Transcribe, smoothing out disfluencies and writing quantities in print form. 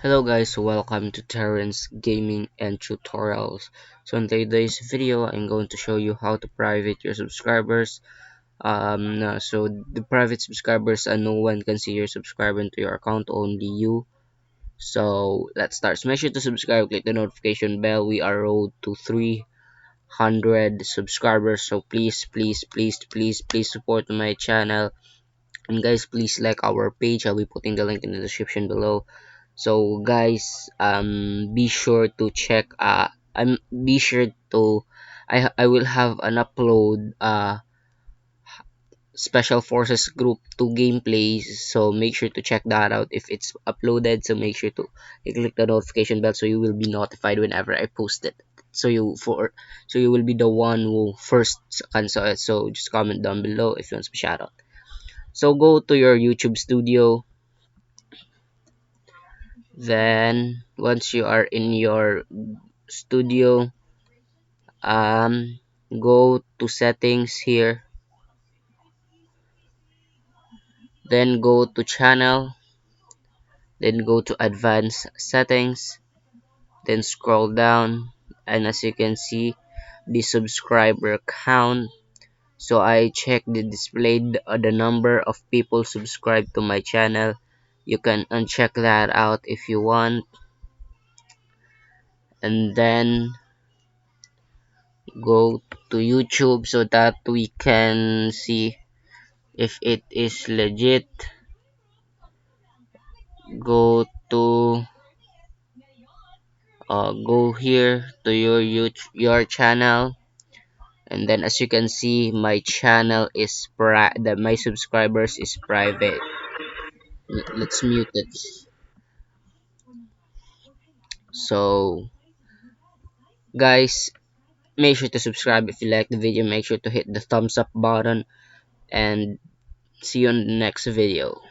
Hello guys, welcome to Terinzz Gaming and Tutorials. So in today's video, I'm going to show you how to private your subscribers. So the private subscribers, no one can see your subscriber into your account, only you. So let's start. So make sure to subscribe, click the notification bell. We are road to 300 subscribers. So please support my channel. And guys, please like our page. I'll be putting the link in the description below. So guys, be sure to check be sure to I will have an upload special forces group 2 gameplays, so make sure to check that out if it's uploaded. So make sure to click the notification bell so you will be notified whenever I post it, so you will be the one who first can saw it. So just comment down below if you want to shout out. So go to your YouTube studio. Then once you are in your studio, um go to settings here, then go to channel, then go to advanced settings, then scroll down, and as you can see, the subscriber count. So I check the displayed the number of people subscribed to my channel. You can uncheck that out if you want, and then go to YouTube so that we can see if it is legit. Go to go here to your channel, and then as you can see, my channel is my subscribers is private. Let's mute it. So guys, make sure to subscribe if you like the video. Make sure to hit the thumbs up button, and see you on the next video.